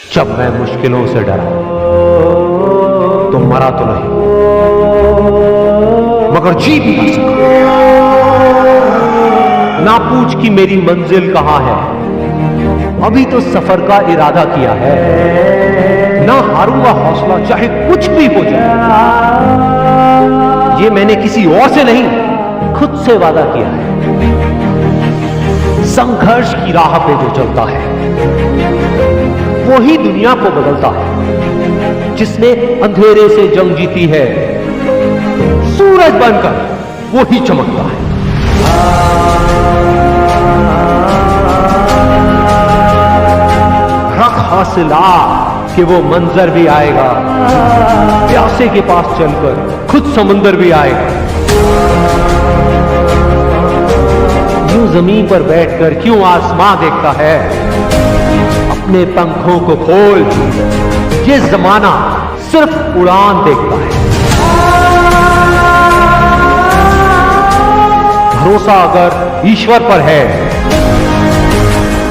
जब मैं मुश्किलों से डरा तो मरा तो नहीं मगर जी भी ना सका। ना पूछ कि मेरी मंजिल कहां है, अभी तो सफर का इरादा किया है। ना हारूंगा हौसला चाहे कुछ भी हो जाए, ये मैंने किसी और से नहीं खुद से वादा किया है। संघर्ष की राह पे जो चलता है वो ही दुनिया को बदलता है। जिसने अंधेरे से जंग जीती है सूरज बनकर वो ही चमकता है। रख हौसला कि वो मंजर भी आएगा, प्यासे के पास चलकर खुद समुंदर भी आएगा। यूं जमीन पर बैठकर क्यों आसमां देखता है, अपने पंखों को खोल, ये जमाना सिर्फ उड़ान देखता है। भरोसा अगर ईश्वर पर है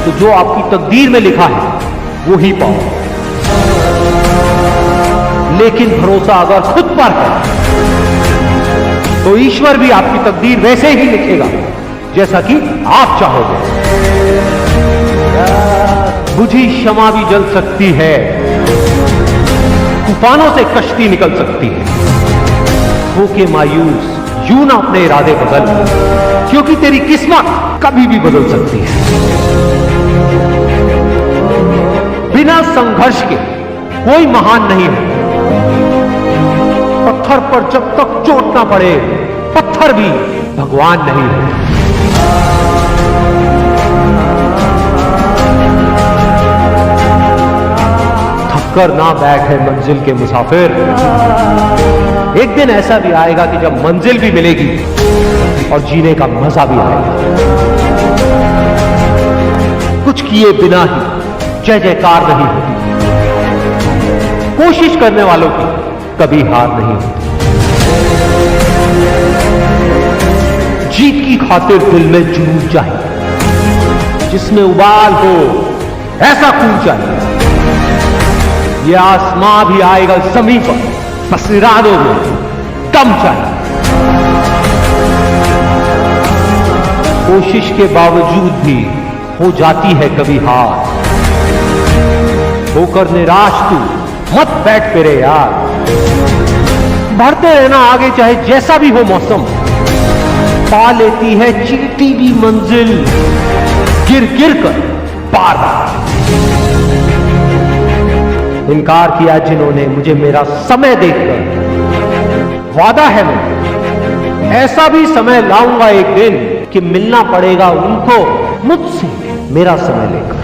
तो जो आपकी तकदीर में लिखा है वो ही पाओ, लेकिन भरोसा अगर खुद पर है तो ईश्वर भी आपकी तकदीर वैसे ही लिखेगा जैसा कि आप चाहोगे। बुझी शमा भी जल सकती है, तूफानों से कश्ती निकल सकती है। होके मायूस यूं ना अपने इरादे बदल, क्योंकि तेरी किस्मत कभी भी बदल सकती है। बिना संघर्ष के कोई महान नहीं है। पत्थर पर जब तक चोट ना पड़े पत्थर भी भगवान नहीं है। थककर ना बैठे मंजिल के मुसाफिर, एक दिन ऐसा भी आएगा कि जब मंजिल भी मिलेगी और जीने का मजा भी आएगा। कुछ किए बिना ही जय जयकार नहीं होती, कोशिश करने वालों की कभी हार नहीं होती। जीत की खातिर दिल में जुनून चाहिए, जिसमें उबाल हो ऐसा खून चाहिए। ये आसमां भी आएगा जमीन पर, बस इरादों में दम चाहिए। कोशिश के बावजूद भी हो जाती है कभी हार, होकर निराश तू मत बैठ फिरे यार। बढ़ते रहना आगे चाहे जैसा भी हो मौसम, पा लेती है चीटी भी मंजिल गिर गिर कर बार बार। इनकार किया जिन्होंने मुझे मेरा समय देखकर, वादा है मैं ऐसा भी समय लाऊंगा एक दिन कि मिलना पड़ेगा उनको मुझसे मेरा समय लेकर।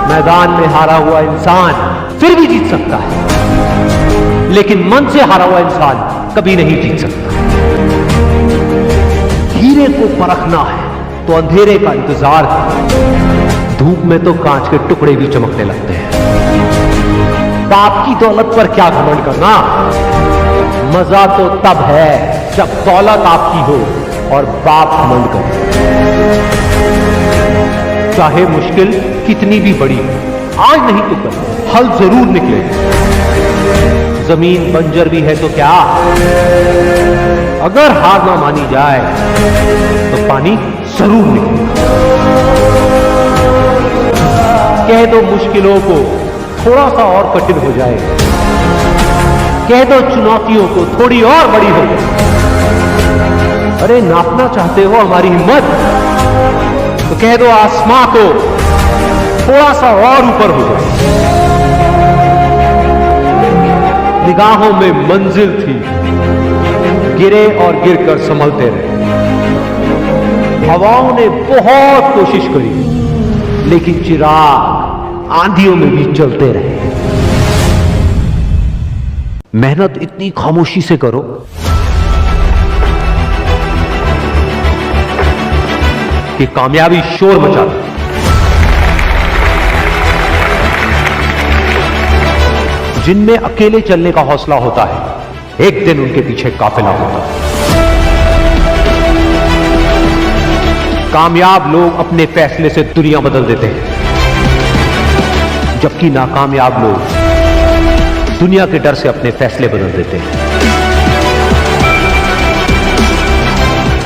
मैदान में हारा हुआ इंसान फिर भी जीत सकता है, लेकिन मन से हारा हुआ इंसान कभी नहीं जीत सकता। हीरे को परखना है तो अंधेरे का इंतजार है, धूप में तो कांच के टुकड़े भी चमकने लगते हैं। बाप की दौलत पर क्या घमंड करना, मजा तो तब है जब दौलत आपकी हो और बाप घमंड करे। चाहे मुश्किल कितनी भी बड़ी हो, आज नहीं तो कल हल जरूर निकलेगा। जमीन बंजर भी है तो क्या, अगर हार ना मानी जाए तो पानी जरूर निकलेगा। कह दो मुश्किलों को थोड़ा सा और कठिन हो जाए, कह दो चुनौतियों को थोड़ी और बड़ी हो जाए। अरे नापना चाहते हो हमारी हिम्मत, तो कह दो आसमां को थोड़ा सा और ऊपर हो जाए। निगाहों में मंजिल थी, गिरे और गिरकर संभलते रहे। हवाओं ने बहुत कोशिश करी, लेकिन चिराग आंधियों में भी जलते रहे। मेहनत इतनी खामोशी से करो कि कामयाबी शोर मचा दे। जिनमें अकेले चलने का हौसला होता है, एक दिन उनके पीछे काफिला होता है। कामयाब लोग अपने फैसले से दुनिया बदल देते हैं, जबकि नाकामयाब लोग दुनिया के डर से अपने फैसले बदल देते हैं।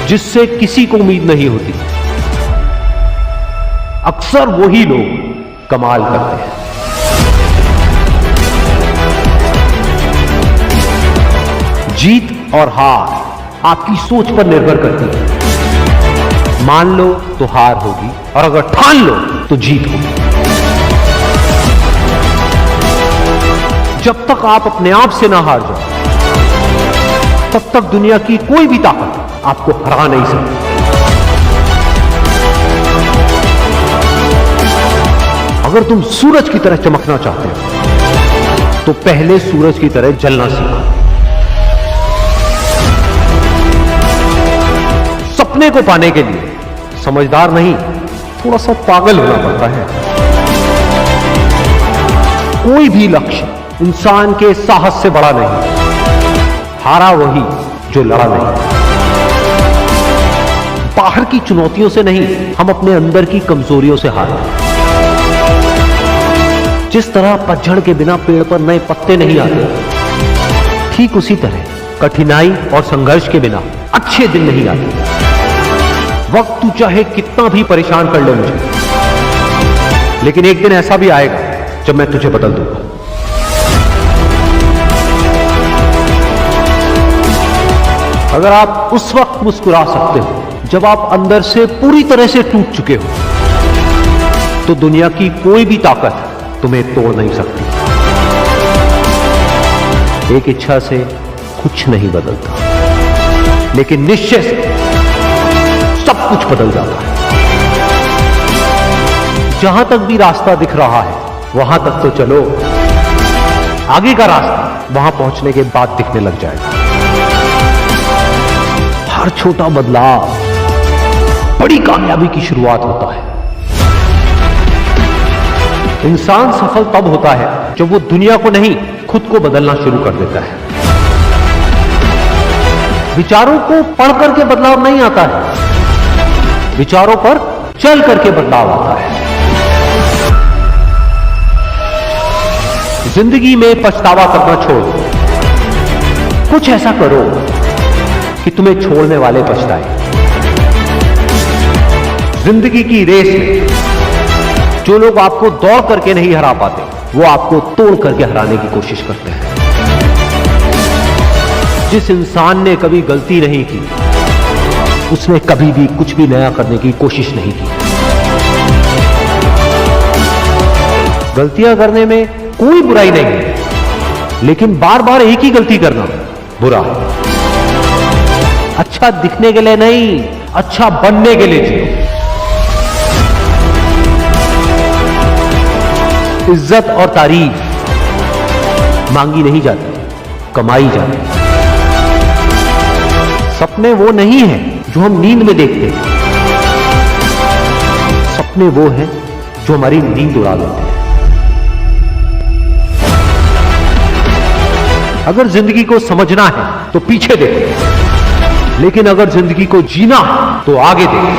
जिससे किसी को उम्मीद नहीं होती, अक्सर वही लोग कमाल करते हैं। जीत और हार आपकी सोच पर निर्भर करती है। मान लो तो हार होगी, और अगर ठान लो तो जीत होगी। जब तक आप अपने आप से ना हार जाओ, तब तक दुनिया की कोई भी ताकत आपको हरा नहीं सकती। अगर तुम सूरज की तरह चमकना चाहते हो, तो पहले सूरज की तरह जलना सीखो। सपने को पाने के लिए समझदार नहीं, थोड़ा सा पागल होना पड़ता है। कोई भी लक्ष्य इंसान के साहस से बड़ा नहीं। हारा वही जो लड़ा नहीं। बाहर की चुनौतियों से नहीं, हम अपने अंदर की कमजोरियों से हारते हैं। जिस तरह पतझड़ के बिना पेड़ पर नए पत्ते नहीं आते, ठीक उसी तरह कठिनाई और संघर्ष के बिना अच्छे दिन नहीं आते। वक्त तू चाहे कितना भी परेशान कर ले मुझे, लेकिन एक दिन ऐसा भी आएगा जब मैं तुझे बदल दूंगा। अगर आप उस वक्त मुस्कुरा सकते हो जब आप अंदर से पूरी तरह से टूट चुके हो, तो दुनिया की कोई भी ताकत तुम्हें तोड़ नहीं सकती। एक इच्छा से कुछ नहीं बदलता, लेकिन निश्चय से सब कुछ बदल जाता है। जहां तक भी रास्ता दिख रहा है, वहां तक तो चलो। आगे का रास्ता वहां पहुंचने के बाद दिखने लग जाएगा। हर छोटा बदलाव बड़ी कामयाबी की शुरुआत होता है। इंसान सफल तब होता है जब वो दुनिया को नहीं, खुद को बदलना शुरू कर देता है। विचारों को पढ़ करके बदलाव नहीं आता है, विचारों पर चल करके बदलाव आता है। जिंदगी में पछतावा करना छोड़ो। कुछ ऐसा करो कि तुम्हें छोड़ने वाले पछताए। जिंदगी की रेस में जो लोग आपको दौड़ करके नहीं हरा पाते, वो आपको तोड़ करके हराने की कोशिश करते हैं। जिस इंसान ने कभी गलती नहीं की, उसने कभी भी कुछ भी नया करने की कोशिश नहीं की। गलतियां करने में कोई बुराई नहीं है, लेकिन बार बार एक ही गलती करना बुरा है। अच्छा दिखने के लिए नहीं, अच्छा बनने के लिए जियो। इज्जत और तारीफ मांगी नहीं जाती, कमाई जाती। सपने वो नहीं है जो हम नींद में देखते हैं, सपने वो हैं जो हमारी नींद उड़ा देते हैं। अगर जिंदगी को समझना है तो पीछे देखो, लेकिन अगर जिंदगी को जीना है तो आगे देखो।